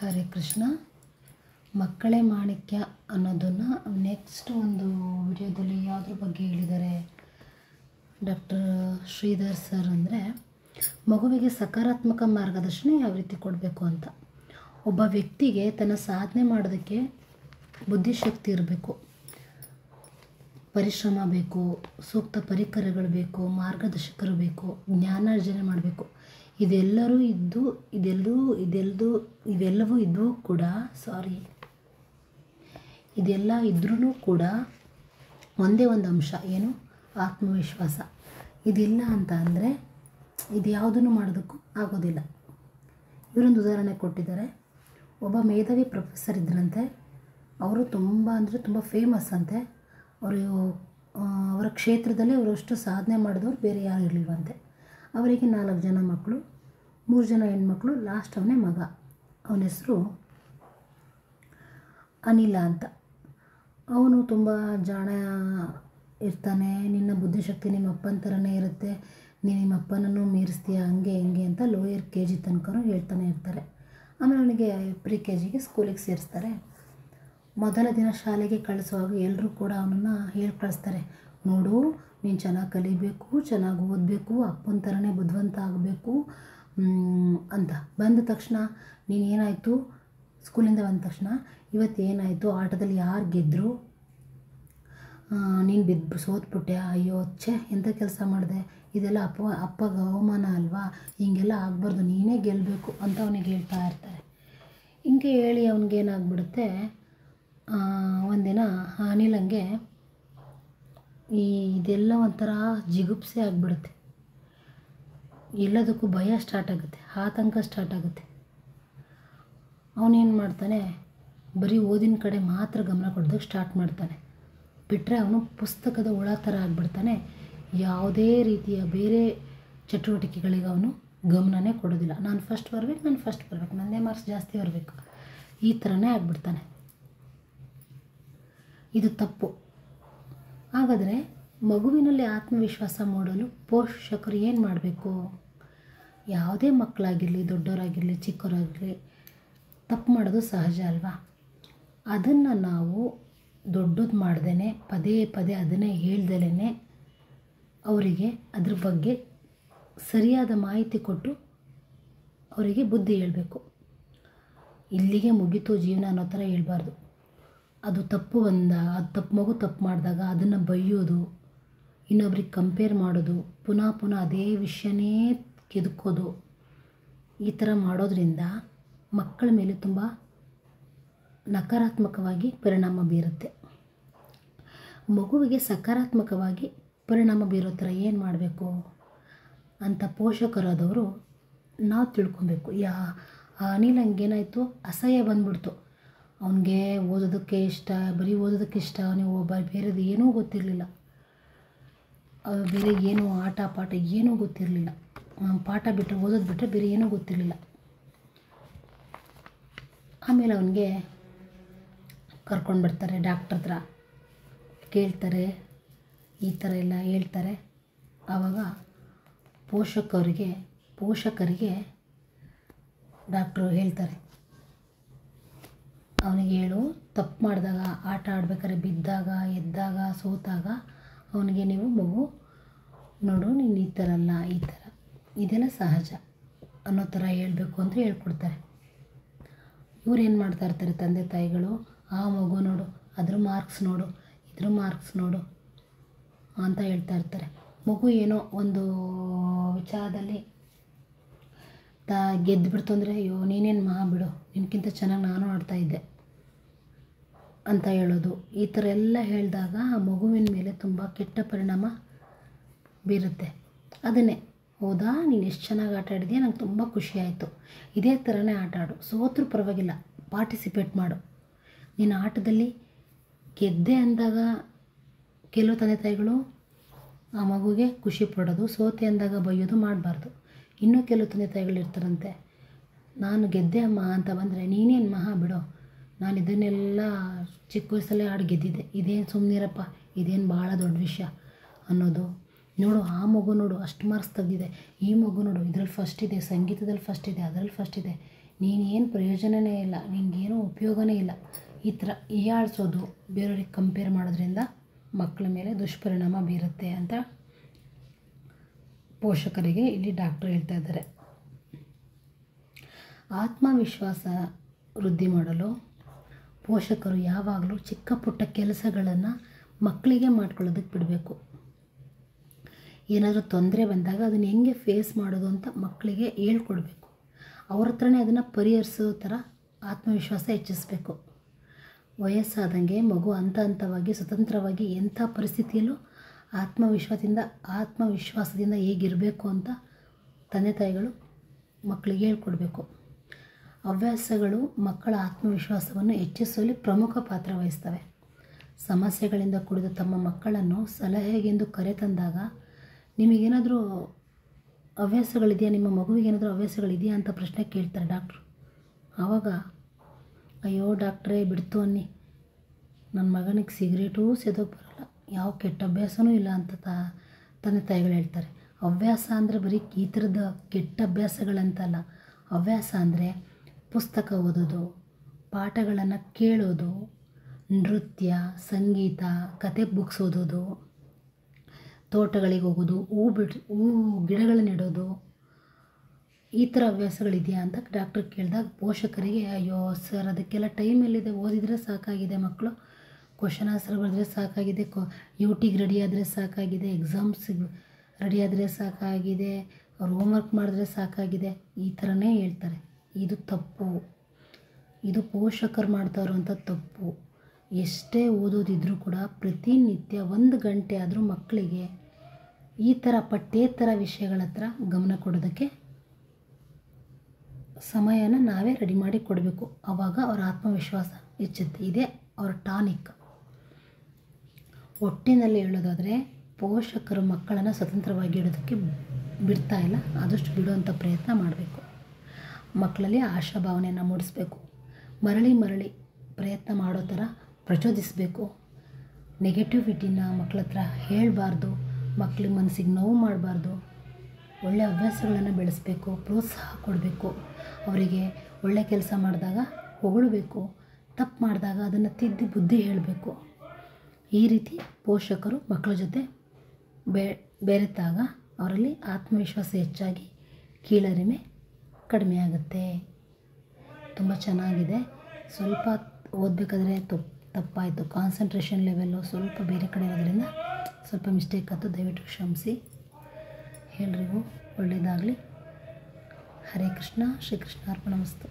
ಹರೇ ಕೃಷ್ಣ. ಮಕ್ಕಳೇ ಮಾಣಿಕ್ಯ ಅನ್ನೋದನ್ನು ನೆಕ್ಸ್ಟ್ ಒಂದು ವಿಡಿಯೋದಲ್ಲಿ ಯಾವುದ್ರ ಬಗ್ಗೆ ಹೇಳಿದ್ದಾರೆ ಡಾಕ್ಟರ್ ಶ್ರೀಧರ್ ಸರ್ ಅಂದರೆ, ಮಗುವಿಗೆ ಸಕಾರಾತ್ಮಕ ಮಾರ್ಗದರ್ಶನ ಯಾವ ರೀತಿ ಕೊಡಬೇಕು ಅಂತ. ಒಬ್ಬ ವ್ಯಕ್ತಿಗೆ ತನ್ನ ಸಾಧನೆ ಮಾಡೋದಕ್ಕೆ ಬುದ್ಧಿಶಕ್ತಿ ಇರಬೇಕು, ಪರಿಶ್ರಮ ಬೇಕು, ಸೂಕ್ತ ಪರಿಕರಗಳು ಬೇಕು, ಮಾರ್ಗದರ್ಶಕರು ಬೇಕು, ಜ್ಞಾನಾರ್ಜನೆ ಮಾಡಬೇಕು. ಇವೆಲ್ಲವೂ ಇದ್ರೂ ಕೂಡ ಒಂದೇ ಒಂದು ಅಂಶ, ಏನು? ಆತ್ಮವಿಶ್ವಾಸ. ಇದಿಲ್ಲ ಅಂತ ಅಂದರೆ ಇದು ಯಾವುದನ್ನು ಮಾಡೋದಕ್ಕೂ ಆಗೋದಿಲ್ಲ. ಇವರೊಂದು ಉದಾಹರಣೆ ಕೊಟ್ಟಿದ್ದಾರೆ. ಒಬ್ಬ ಮೇಧಾವಿ ಪ್ರೊಫೆಸರ್ ಇದ್ದರಂತೆ. ಅವರು ತುಂಬ ಫೇಮಸ್ ಅಂತೆ. ಅವರ ಕ್ಷೇತ್ರದಲ್ಲಿ ಅವರಷ್ಟು ಸಾಧನೆ ಮಾಡಿದವರು ಬೇರೆ ಯಾರು ಇರಲಿಲ್ವಂತೆ. ಅವರಿಗೆ 4 ಜನ ಮಕ್ಕಳು, 3 ಜನ ಹೆಣ್ಮಕ್ಳು, ಲಾಸ್ಟ್ ಅವನೇ ಮಗ. ಅವನ ಹೆಸರು ಅನಿಲ ಅಂತ. ಅವನು ತುಂಬ ಜಾಣ ಇರ್ತಾನೆ. ನಿನ್ನ ಬುದ್ಧಿಶಕ್ತಿ ನಿಮ್ಮ ಅಪ್ಪನ ಥರನೇ ಇರುತ್ತೆ, ನೀನು ನಿಮ್ಮ ಅಪ್ಪನನ್ನು ಮೀರಿಸ್ತೀಯ, ಹಂಗೆ ಹಿಂಗೆ ಅಂತ ಲೋಯರ್ KG ತನಕ ಹೇಳ್ತಾನೆ ಇರ್ತಾರೆ. ಆಮೇಲೆ ಅವನಿಗೆ ಪ್ರಿ-KGಗೆ ಸ್ಕೂಲಿಗೆ ಸೇರಿಸ್ತಾರೆ. ಮೊದಲ ದಿನ ಶಾಲೆಗೆ ಕಳಿಸುವಾಗ ಎಲ್ಲರೂ ಕೂಡ ಅವನನ್ನು ಹೇಳಿ ಕಳಿಸ್ತಾರೆ, ನೋಡು ನೀನು ಚೆನ್ನಾಗಿ ಕಲಿಬೇಕು, ಚೆನ್ನಾಗಿ ಓದಬೇಕು, ಅಪ್ಪನ ಥರನೇ ಬುದ್ಧಿವಂತ ಆಗಬೇಕು ಅಂತ. ಬಂದ ತಕ್ಷಣ ನೀನೇನಾಯಿತು, ಸ್ಕೂಲಿಂದ ಬಂದ ತಕ್ಷಣ ಇವತ್ತು ಏನಾಯಿತು, ಆಟದಲ್ಲಿ ಯಾರು ಗೆದ್ದರು, ನೀನು ಸೋತ್ಬಿಟ್ಟೆ, ಅಯ್ಯೋ ಛೇ ಎಂಥ ಕೆಲಸ ಮಾಡಿದೆ, ಇದೆಲ್ಲ ಅಪ್ಪಗೆ ಅವಮಾನ ಅಲ್ವಾ, ಹೀಗೆಲ್ಲ ಆಗಬಾರ್ದು, ನೀನೇ ಗೆಲ್ಲಬೇಕು ಅಂತ ಅವನಿಗೆ ಹೇಳ್ತಾ ಇರ್ತಾರೆ. ಹಿಂಗೆ ಹೇಳಿ ಅವನಿಗೇನಾಗ್ಬಿಡುತ್ತೆ, ಒಂದಿನ ಅನಿಲಂಗೆ ಇದೆಲ್ಲ ಒಂಥರ ಜಿಗುಪ್ಸೆ ಆಗಿಬಿಡುತ್ತೆ. ಎಲ್ಲದಕ್ಕೂ ಭಯ ಸ್ಟಾರ್ಟ್ ಆಗುತ್ತೆ, ಆತಂಕ ಸ್ಟಾರ್ಟ್ ಆಗುತ್ತೆ. ಅವನೇನು ಮಾಡ್ತಾನೆ, ಬರೀ ಓದಿನ ಕಡೆ ಮಾತ್ರ ಗಮನ ಕೊಡೋದಕ್ಕೆ ಸ್ಟಾರ್ಟ್ ಮಾಡ್ತಾನೆ. ಬಿಟ್ಟರೆ ಅವನು ಪುಸ್ತಕದ ಹುಳ ಥರ ಆಗಿಬಿಡ್ತಾನೆ. ಯಾವುದೇ ರೀತಿಯ ಬೇರೆ ಚಟುವಟಿಕೆಗಳಿಗೆ ಅವನು ಗಮನನೇ ಕೊಡೋದಿಲ್ಲ. ನಾನು ಫಸ್ಟ್ ಬರಬೇಕು, ನನ್ನದೇ ಮಾರ್ಕ್ಸ್ ಜಾಸ್ತಿ ಬರಬೇಕು, ಈ ಥರನೇ ಆಗಿಬಿಡ್ತಾನೆ. ಇದು ತಪ್ಪು. ಹಾಗಾದರೆ ಮಗುವಿನಲ್ಲಿ ಆತ್ಮವಿಶ್ವಾಸ ಮೂಡಲು ಪೋಷಕರು ಏನು ಮಾಡಬೇಕು? ಯಾವುದೇ ಮಕ್ಕಳಾಗಿರಲಿ, ದೊಡ್ಡವರಾಗಿರಲಿ, ಚಿಕ್ಕವರಾಗಿರಲಿ, ತಪ್ಪು ಮಾಡೋದು ಸಹಜ ಅಲ್ವಾ? ಅದನ್ನು ನಾವು ದೊಡ್ಡದು ಮಾಡ್ದೇ ಪದೇ ಅದನ್ನೇ ಹೇಳ್ದಲೇ ಅವರಿಗೆ ಅದ್ರ ಬಗ್ಗೆ ಸರಿಯಾದ ಮಾಹಿತಿ ಕೊಟ್ಟು ಅವರಿಗೆ ಬುದ್ಧಿ ಹೇಳಬೇಕು. ಇಲ್ಲಿಗೆ ಮುಗೀತು ಜೀವನ ಅನ್ನೋ ಥರ ಹೇಳ್ಬಾರ್ದು. ಅದು ತಪ್ಪು ಮಗು ತಪ್ಪು ಮಾಡಿದಾಗ ಅದನ್ನು ಬೈಯೋದು, ಇನ್ನೊಬ್ರಿಗೆ ಕಂಪೇರ್ ಮಾಡೋದು, ಪುನಃ ಅದೇ ವಿಷಯನೇ ಕೆದಕೋದು, ಈ ಥರ ಮಾಡೋದ್ರಿಂದ ಮಕ್ಕಳ ಮೇಲೆ ತುಂಬ ನಕಾರಾತ್ಮಕವಾಗಿ ಪರಿಣಾಮ ಬೀರುತ್ತೆ. ಮಗುವಿಗೆ ಸಕಾರಾತ್ಮಕವಾಗಿ ಪರಿಣಾಮ ಬೀರೋ ಥರ ಏನು ಮಾಡಬೇಕು ಅಂತ ಪೋಷಕರಾದವರು ನಾವು ತಿಳ್ಕೊಬೇಕು. ಅನಿಲ್ ಹಂಗೇನಾಯಿತು, ಅಸಹ್ಯ ಬಂದ್ಬಿಡ್ತು. ಅವನಿಗೆ ಓದೋದಕ್ಕೆ ಇಷ್ಟ, ಬರೀ ಓದೋದಕ್ಕೆ ಇಷ್ಟ. ಅವನಿಗೆ ಬೇರೆದು ಏನೂ ಗೊತ್ತಿರಲಿಲ್ಲ, ಬೇರೆ ಏನೂ ಆಟ ಪಾಠ ಏನೂ ಗೊತ್ತಿರಲಿಲ್ಲ. ಪಾಠ ಬಿಟ್ಟರೆ, ಓದೋದು ಬಿಟ್ಟರೆ ಬೇರೆ ಏನೂ ಗೊತ್ತಿರಲಿಲ್ಲ. ಆಮೇಲೆ ಅವನಿಗೆ ಕರ್ಕೊಂಡು ಬರ್ತಾರೆ ಡಾಕ್ಟ್ರ್ ಹತ್ರ, ಕೇಳ್ತಾರೆ, ಈ ಥರ ಎಲ್ಲ ಹೇಳ್ತಾರೆ. ಆವಾಗ ಪೋಷಕರಿಗೆ ಡಾಕ್ಟ್ರು ಹೇಳ್ತಾರೆ, ಅವನಿಗೆ ಹೇಳು, ತಪ್ಪು ಮಾಡಿದಾಗ, ಆಟ ಆಡ್ಬೇಕಾದ್ರೆ ಬಿದ್ದಾಗ, ಎದ್ದಾಗ, ಸೋತಾಗ ಅವನಿಗೆ ನೀವು ಮಗು ನೋಡು, ನೀನು ಈ ಥರ ಅಲ್ಲ, ಈ ಥರ ಇದೆಲ್ಲ ಸಹಜ ಅನ್ನೋ ಥರ ಹೇಳಬೇಕು ಅಂತ ಹೇಳ್ಕೊಡ್ತಾರೆ. ಇವ್ರೇನು ಮಾಡ್ತಾ ಇರ್ತಾರೆ ತಂದೆ ತಾಯಿಗಳು, ಆ ಮಗು ನೋಡು, ಅದ್ರ ಮಾರ್ಕ್ಸ್ ನೋಡು, ಇದ್ರ ಮಾರ್ಕ್ಸ್ ನೋಡು ಅಂತ ಹೇಳ್ತಾ ಇರ್ತಾರೆ. ಮಗು ಏನೋ ಒಂದು ವಿಚಾರದಲ್ಲಿ ಗೆದ್ದುಬಿಡ್ತು ಅಂದರೆ, ಅಯ್ಯೋ ನೀನೇನು ಬಿಡು, ನಿನಗಿಂತ ಚೆನ್ನಾಗಿ ನಾನು ಆಡ್ತಾಯಿದ್ದೆ ಅಂತ ಹೇಳೋದು. ಈ ಥರ ಎಲ್ಲ ಹೇಳಿದಾಗ ಆ ಮಗುವಿನ ಮೇಲೆ ತುಂಬ ಕೆಟ್ಟ ಪರಿಣಾಮ ಬೀರುತ್ತೆ. ಅದನ್ನೇ, ಹೌದಾ ನೀನು ಎಷ್ಟು ಚೆನ್ನಾಗಿ ಆಟ ಆಡಿದೆಯಾ, ನಂಗೆ ತುಂಬ ಖುಷಿ ಆಯಿತು, ಇದೇ ಥರನೇ ಆಟ ಆಡು, ಸೋತ್ರೂ ಪರವಾಗಿಲ್ಲ, ಪಾರ್ಟಿಸಿಪೇಟ್ ಮಾಡು. ನೀನು ಆಟದಲ್ಲಿ ಗೆದ್ದೆ ಅಂದಾಗ ಕೆಲವು ತಂದೆ ತಾಯಿಗಳು ಆ ಮಗುಗೆ ಖುಷಿ ಪಡೋದು, ಸೋತೆ ಅಂದಾಗ ಬೈಯೋದು ಮಾಡಬಾರ್ದು. ಇನ್ನೂ ಕೆಲವು ತಂದೆ ತಾಯಿಗಳು ಇರ್ತಾರಂತೆ, ನಾನು ಗೆದ್ದೆ ಅಮ್ಮ ಅಂತ ಬಂದರೆ, ನೀನೇನು ಬಿಡು, ನಾನು ಇದನ್ನೆಲ್ಲ ಚಿಕ್ಕ ವಯಸ್ಸಲ್ಲೇ ಆಡಿ ಗೆದ್ದಿದ್ದೆ, ಇದೇನು ಸುಮ್ಮನಿರಪ್ಪ, ಇದೇನು ಭಾಳ ದೊಡ್ಡ ವಿಷಯ ಅನ್ನೋದು. ನೋಡು ಆ ಮಗು ನೋಡು ಅಷ್ಟು ಮಾರ್ಕ್ಸ್ ತೆಗೆದಿದೆ, ಈ ಮಗು ನೋಡು ಇದರಲ್ಲಿ ಫಸ್ಟ್ ಇದೆ, ಸಂಗೀತದಲ್ಲಿ ಫಸ್ಟ್ ಇದೆ, ಅದರಲ್ಲಿ ಫಸ್ಟ್ ಇದೆ, ನೀನೇನು ಪ್ರಯೋಜನವೇ ಇಲ್ಲ, ನಿನಗೇನು ಉಪಯೋಗವೇ ಇಲ್ಲ, ಈ ಥರ ಹೀಯಾಳಿಸೋದು, ಬೇರೆಯವ್ರಿಗೆ ಕಂಪೇರ್ ಮಾಡೋದ್ರಿಂದ ಮಕ್ಕಳ ಮೇಲೆ ದುಷ್ಪರಿಣಾಮ ಬೀರುತ್ತೆ ಅಂತ ಪೋಷಕರಿಗೆ ಇಲ್ಲಿ ಡಾಕ್ಟ್ರು ಹೇಳ್ತಾ ಇದ್ದಾರೆ. ಆತ್ಮವಿಶ್ವಾಸ ವೃದ್ಧಿ ಮಾಡಲು ಪೋಷಕರು ಯಾವಾಗಲೂ ಚಿಕ್ಕ ಪುಟ್ಟ ಕೆಲಸಗಳನ್ನು ಮಕ್ಕಳಿಗೆ ಮಾಡ್ಕೊಳ್ಳೋದಕ್ಕೆ ಬಿಡಬೇಕು. ಏನಾದರೂ ತೊಂದರೆ ಬಂದಾಗ ಅದನ್ನು ಹೆಂಗೆ ಫೇಸ್ ಮಾಡೋದು ಅಂತ ಮಕ್ಕಳಿಗೆ ಹೇಳ್ಕೊಡ್ಬೇಕು. ಅವ್ರ ಹತ್ರನೇ ಅದನ್ನು ಪರಿಹರಿಸೋ ಥರ ಆತ್ಮವಿಶ್ವಾಸ ಹೆಚ್ಚಿಸಬೇಕು. ವಯಸ್ಸಾದಂಗೆ ಮಗು ಹಂತ ಹಂತವಾಗಿ ಸ್ವತಂತ್ರವಾಗಿ ಎಂಥ ಪರಿಸ್ಥಿತಿಯಲ್ಲೂ ಆತ್ಮವಿಶ್ವಾಸದಿಂದ ಹೇಗಿರಬೇಕು ಅಂತ ತಂದೆ ತಾಯಿಗಳು ಮಕ್ಕಳಿಗೆ ಹೇಳ್ಕೊಡ್ಬೇಕು. ಹವ್ಯಾಸಗಳು ಮಕ್ಕಳ ಆತ್ಮವಿಶ್ವಾಸವನ್ನು ಹೆಚ್ಚಿಸುವಲ್ಲಿ ಪ್ರಮುಖ ಪಾತ್ರ ವಹಿಸ್ತವೆ. ಸಮಸ್ಯೆಗಳಿಂದ ಕೂಡಿದ ತಮ್ಮ ಮಕ್ಕಳನ್ನು ಸಲಹೆಗೆಂದು ಕರೆತಂದಾಗ ನಿಮಗೇನಾದರೂ ಹವ್ಯಾಸಗಳಿದೆಯಾ, ನಿಮ್ಮ ಮಗುವಿಗೇನಾದರೂ ಹವ್ಯಾಸಗಳಿದೆಯಾ ಅಂತ ಪ್ರಶ್ನೆ ಕೇಳ್ತಾರೆ ಡಾಕ್ಟ್ರು. ಆವಾಗ ಅಯ್ಯೋ ಡಾಕ್ಟ್ರೇ ಬಿಡ್ತು ಅನ್ನಿ, ನನ್ನ ಮಗನಿಗೆ ಸಿಗರೇಟೂ ಸೇದೋಕ್ಕೆ ಬರೋಲ್ಲ, ಯಾವ ಕೆಟ್ಟ ಅಭ್ಯಾಸವೂ ಇಲ್ಲ ಅಂತ ತಂದೆ ತಾಯಿಗಳು ಹೇಳ್ತಾರೆ. ಹವ್ಯಾಸ ಅಂದರೆ ಬರೀ ಈ ಥರದ ಕೆಟ್ಟ ಅಭ್ಯಾಸಗಳಂತಲ್ಲ. ಹವ್ಯಾಸ ಅಂದರೆ ಪುಸ್ತಕ ಓದೋದು, ಪಾಠಗಳನ್ನು ಕೇಳೋದು, ನೃತ್ಯ, ಸಂಗೀತ, ಕತೆ ಬುಕ್ಸ್ ಓದೋದು, ತೋಟಗಳಿಗೆ ಹೋಗೋದು, ಹೂ ಗಿಡಗಳನ್ನ ನೆಡೋದು, ಈ ಥರ ಹವ್ಯಾಸಗಳಿದೆಯಾ ಅಂತ ಡಾಕ್ಟ್ರ್ ಕೇಳಿದಾಗ ಪೋಷಕರಿಗೆ ಅಯ್ಯೋ ಸರ್ ಅದಕ್ಕೆಲ್ಲ ಟೈಮ್ ಎಲ್ಲಿದೆ, ಓದಿದರೆ ಸಾಕಾಗಿದೆ, ಮಕ್ಕಳು ಕ್ವಶನ್ ಆನ್ಸರ್ ಬರೆದ್ರೆ ಸಾಕಾಗಿದೆ, ಯೂಟಿಗೆ ರೆಡಿ ಆದರೆ ಸಾಕಾಗಿದೆ, ಎಕ್ಸಾಮ್ಸಿಗೆ ರೆಡಿ ಆದರೆ ಸಾಕಾಗಿದೆ, ಅವ್ರು ಹೋಮ್ವರ್ಕ್ ಮಾಡಿದ್ರೆ ಸಾಕಾಗಿದೆ, ಈ ಥರನೇ ಹೇಳ್ತಾರೆ. ಇದು ತಪ್ಪು. ಇದು ಪೋಷಕರು ಮಾಡ್ತಾ ಇರುವಂಥ ತಪ್ಪು. ಎಷ್ಟೇ ಓದೋದಿದ್ರೂ ಕೂಡ ಪ್ರತಿನಿತ್ಯ 1 ಗಂಟೆ ಆದರೂ ಮಕ್ಕಳಿಗೆ ಈ ಥರ ಪಠ್ಯೇತರ ವಿಷಯಗಳ ಹತ್ರ ಗಮನ ಕೊಡೋದಕ್ಕೆ ಸಮಯನ ನಾವೇ ರೆಡಿ ಮಾಡಿ ಕೊಡಬೇಕು. ಆವಾಗ ಅವರ ಆತ್ಮವಿಶ್ವಾಸ ಹೆಚ್ಚುತ್ತೆ. ಇದೇ ಅವರ ಟಾನಿಕ್. ಒಟ್ಟಿನಲ್ಲಿ ಹೇಳೋದಾದರೆ ಪೋಷಕರು ಮಕ್ಕಳನ್ನು ಸ್ವತಂತ್ರವಾಗಿ ಇಡೋದಕ್ಕೆ ಬಿಡ್ತಾ ಇಲ್ಲ, ಆದಷ್ಟು ಬಿಡುವಂಥ ಪ್ರಯತ್ನ ಮಾಡಬೇಕು. ಮಕ್ಕಳಲ್ಲಿ ಆಶಾಭಾವನೆಯನ್ನು ಮೂಡಿಸ್ಬೇಕು. ಮರಳಿ ಪ್ರಯತ್ನ ಮಾಡೋ ಥರ ಪ್ರಚೋದಿಸಬೇಕು. ನೆಗೆಟಿವಿಟಿನ ಮಕ್ಕಳ ಹತ್ರ ಹೇಳಬಾರ್ದು, ಮಕ್ಕಳ ಮನಸ್ಸಿಗೆ ನೋವು ಮಾಡಬಾರ್ದು. ಒಳ್ಳೆಯ ಹವ್ಯಾಸಗಳನ್ನು ಬೆಳೆಸಬೇಕು, ಪ್ರೋತ್ಸಾಹ ಕೊಡಬೇಕು. ಅವರಿಗೆ ಒಳ್ಳೆಯ ಕೆಲಸ ಮಾಡಿದಾಗ ಹೊಗಳಬೇಕು, ತಪ್ಪು ಮಾಡಿದಾಗ ಅದನ್ನು ತಿದ್ದಿ ಬುದ್ಧಿ ಹೇಳಬೇಕು. ಈ ರೀತಿ ಪೋಷಕರು ಮಕ್ಕಳ ಜೊತೆ ಬೆರೆತಾಗ ಅವರಲ್ಲಿ ಆತ್ಮವಿಶ್ವಾಸ ಹೆಚ್ಚಾಗಿ ಕೀಳರಿಮೆ ಕಡಿಮೆ ಆಗುತ್ತೆ. ತುಂಬ ಚೆನ್ನಾಗಿದೆ. ಸ್ವಲ್ಪ ಓದಬೇಕಾದ್ರೆ ತಪ್ಪಾಯಿತು, ಕಾನ್ಸಂಟ್ರೇಷನ್ ಲೆವೆಲ್ಲು ಸ್ವಲ್ಪ ಬೇರೆ ಕಡೆ ಇರೋದ್ರಿಂದ ಸ್ವಲ್ಪ ಮಿಸ್ಟೇಕ್ ಆಯಿತು, ದಯವಿಟ್ಟು ಕ್ಷಮಿಸಿ. ಎಲ್ರಿಗೂ ಒಳ್ಳೆಯದಾಗಲಿ. ಹರೇ ಕೃಷ್ಣ. ಶ್ರೀಕೃಷ್ಣ ಅರ್ಪಣಮಸ್ತು.